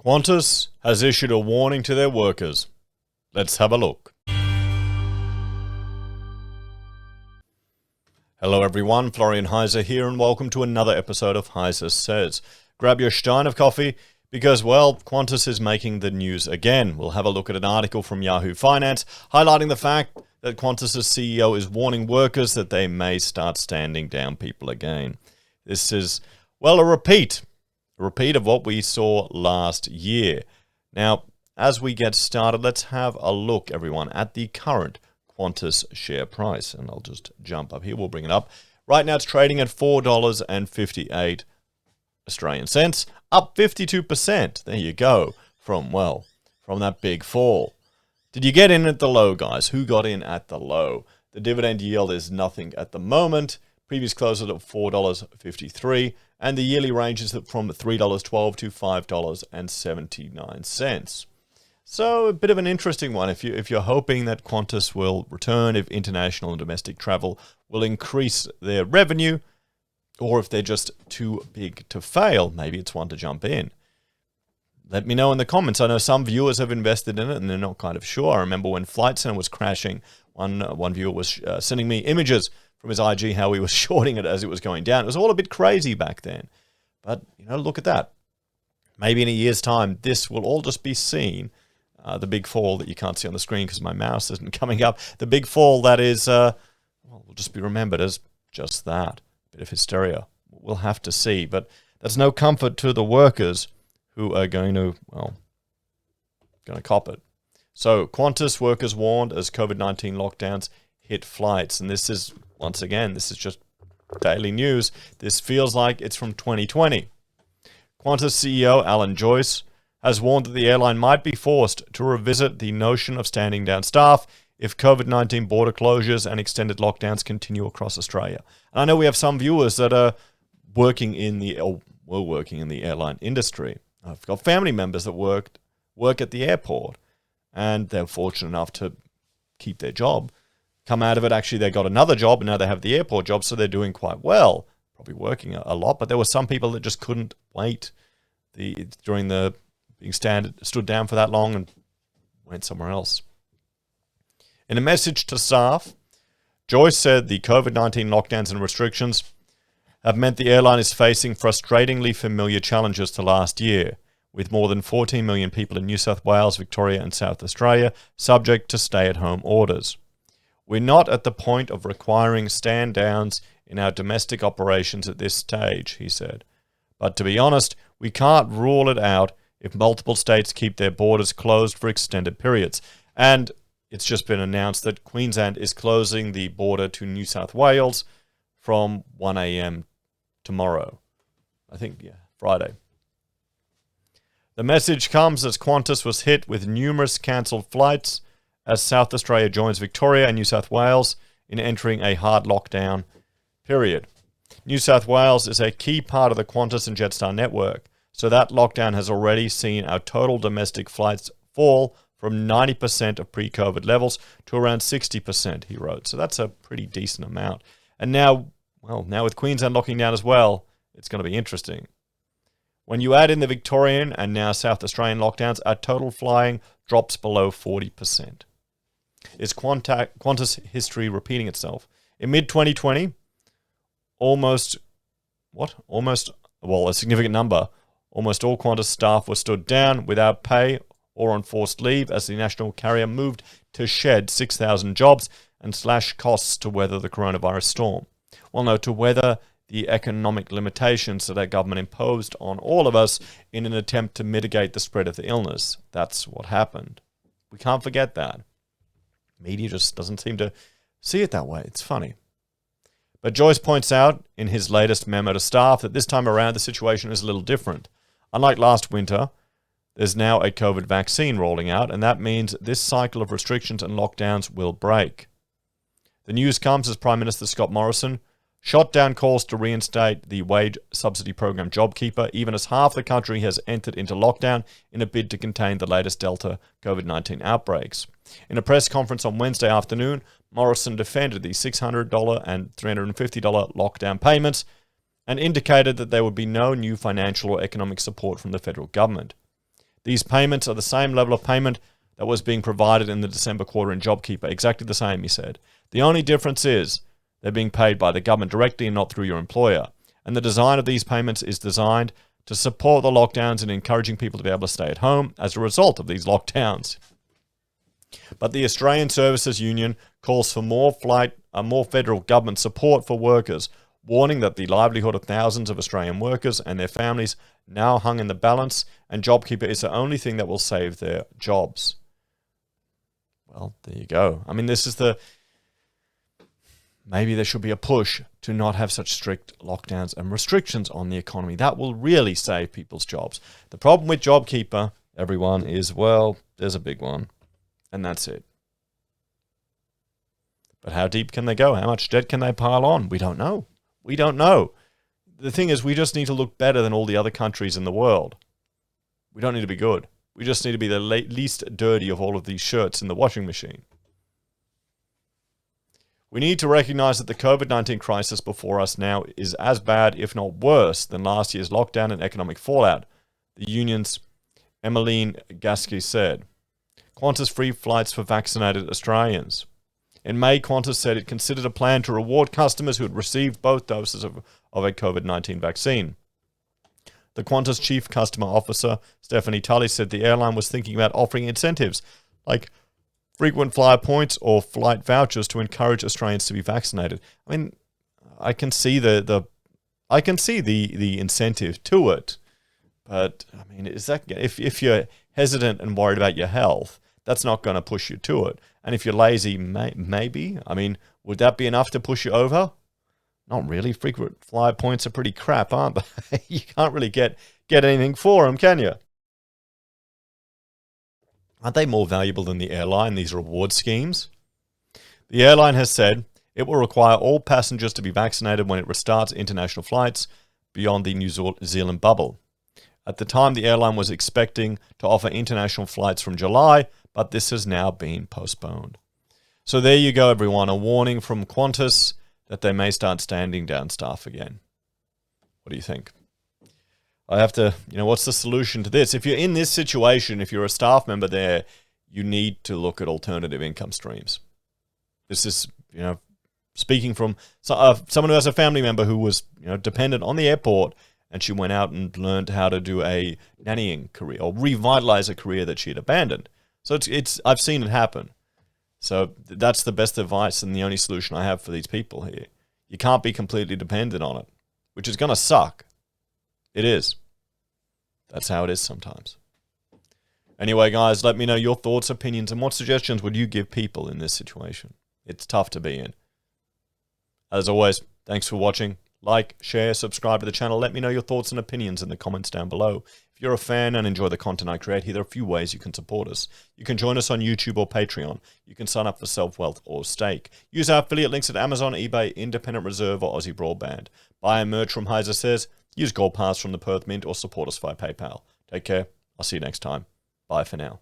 Qantas has issued a warning to their workers. Let's have a look. Hello everyone, Florian.Heise here and welcome to another episode of HeiseSays. Grab your stein of coffee because, well, Qantas is making the news again. We'll have a look at an article from Yahoo Finance highlighting the fact that Qantas's CEO is warning workers that they may start standing down people again. This is, well, a repeat of what we saw last year. Now, as we get started, let's have a look, everyone, at the current Qantas share price. And I'll just jump up here. We'll bring it up. Right now, it's trading at $4.58 Australian cents, up 52%. There you go. From that big fall. Did you get in at the low, guys? Who got in at the low? The dividend yield is nothing at the moment. Previous close at $4.53, and the yearly range is from $3.12 to $5.79. So a bit of an interesting one. If you're hoping that Qantas will return, if international and domestic travel will increase their revenue, or if they're just too big to fail, maybe it's one to jump in. Let me know in the comments. I know some viewers have invested in it and they're not kind of sure. I remember when Flight Centre was crashing, one viewer was sending me images from his IG how he was shorting it as it was going down. It was all a bit crazy back then. But, look at that. Maybe in a year's time, this will all just be seen. The big fall that you can't see on the screen because my mouse isn't coming up. The big fall that is, will just be remembered as just that. A bit of hysteria. We'll have to see. But that's no comfort to the workers who are going to cop it. So Qantas workers warned as COVID-19 lockdowns hit flights. And this is, once again, this is just daily news. This feels like it's from 2020. Qantas CEO Alan Joyce has warned that the airline might be forced to revisit the notion of standing down staff if COVID-19 border closures and extended lockdowns continue across Australia. And I know we have some viewers that are were working in the airline industry. I've got family members that work at the airport, and they're fortunate enough to keep their job. Come out of it, actually, they got another job, and now they have the airport job, so they're doing quite well. Probably working a lot, but there were some people that just couldn't wait during the being stood down for that long and went somewhere else. In a message to staff, Joyce said the COVID-19 lockdowns and restrictions have meant the airline is facing frustratingly familiar challenges to last year, with more than 14 million people in New South Wales, Victoria and South Australia subject to stay-at-home orders. We're not at the point of requiring stand-downs in our domestic operations at this stage, he said. But to be honest, we can't rule it out if multiple states keep their borders closed for extended periods. And it's just been announced that Queensland is closing the border to New South Wales from 1 a.m. tomorrow. Friday. The message comes as Qantas was hit with numerous cancelled flights as South Australia joins Victoria and New South Wales in entering a hard lockdown period. New South Wales is a key part of the Qantas and Jetstar network, so that lockdown has already seen our total domestic flights fall from 90% of pre-COVID levels to around 60%, he wrote. So that's a pretty decent amount. And now with Queensland locking down as well, it's going to be interesting. When you add in the Victorian and now South Australian lockdowns, our total flying drops below 40%. Is Qantas history repeating itself? In mid-2020, a significant number, almost all Qantas staff were stood down without pay or on forced leave as the national carrier moved to shed 6,000 jobs and slash costs to weather the coronavirus storm. To weather the economic limitations that our government imposed on all of us in an attempt to mitigate the spread of the illness. That's what happened. We can't forget that. Media just doesn't seem to see it that way. It's funny. But Joyce points out in his latest memo to staff that this time around the situation is a little different. Unlike last winter, there's now a COVID vaccine rolling out, and that means this cycle of restrictions and lockdowns will break. The news comes as Prime Minister Scott Morrison shot down calls to reinstate the wage subsidy program JobKeeper, even as half the country has entered into lockdown in a bid to contain the latest Delta COVID-19 outbreaks. In a press conference on Wednesday afternoon, Morrison defended the $600 and $350 lockdown payments and indicated that there would be no new financial or economic support from the federal government. These payments are the same level of payment that was being provided in the December quarter in JobKeeper. Exactly the same, he said. The only difference is they're being paid by the government directly and not through your employer. And the design of these payments is designed to support the lockdowns and encouraging people to be able to stay at home as a result of these lockdowns. But the Australian Services Union calls for more federal government support for workers, warning that the livelihood of thousands of Australian workers and their families now hung in the balance, and JobKeeper is the only thing that will save their jobs. Well, there you go. I mean, maybe there should be a push to not have such strict lockdowns and restrictions on the economy. That will really save people's jobs. The problem with JobKeeper, everyone, is, well, there's a big one, and that's it. But how deep can they go? How much debt can they pile on? We don't know. We don't know. The thing is, we just need to look better than all the other countries in the world. We don't need to be good. We just need to be the least dirty of all of these shirts in the washing machine. We need to recognize that the COVID-19 crisis before us now is as bad, if not worse, than last year's lockdown and economic fallout, the union's Emmeline Gasky said. Qantas free flights for vaccinated Australians. In May, Qantas said it considered a plan to reward customers who had received both doses of a COVID-19 vaccine. The Qantas Chief Customer Officer, Stephanie Tully, said the airline was thinking about offering incentives like frequent flyer points or flight vouchers to encourage Australians to be vaccinated. I mean, I can see the incentive to it, but I mean, is that if you're hesitant and worried about your health, that's not going to push you to it. And if you're lazy, maybe. I mean, would that be enough to push you over? Not really. Frequent flyer points are pretty crap, aren't they? You can't really get anything for them, can you? Aren't they more valuable than the airline, these reward schemes? The airline has said it will require all passengers to be vaccinated when it restarts international flights beyond the New Zealand bubble. At the time, the airline was expecting to offer international flights from July, but this has now been postponed. So there you go, everyone. A warning from Qantas that they may start standing down staff again. What do you think? I have to, what's the solution to this? If you're in this situation, if you're a staff member there, you need to look at alternative income streams. This is, speaking from someone who has a family member who was, dependent on the airport, and she went out and learned how to do a nannying career or revitalize a career that she had abandoned. So I've seen it happen. So that's the best advice and the only solution I have for these people here. You can't be completely dependent on it, which is going to suck. It is. That's how it is sometimes. Anyway, guys, let me know your thoughts, opinions, and what suggestions would you give people in this situation. It's tough to be in. As always, thanks for watching. Like, share, subscribe to the channel. Let me know your thoughts and opinions in the comments down below. If you're a fan and enjoy the content I create here, there are a few ways you can support us. You can join us on YouTube or Patreon. You can sign up for SelfWealth or Stake. Use our affiliate links at Amazon, eBay, Independent Reserve, or AussieBroadband. Buy a merch from HeiseSays. Use Gold Pass from the Perth Mint or support us via PayPal. Take care. I'll see you next time. Bye for now.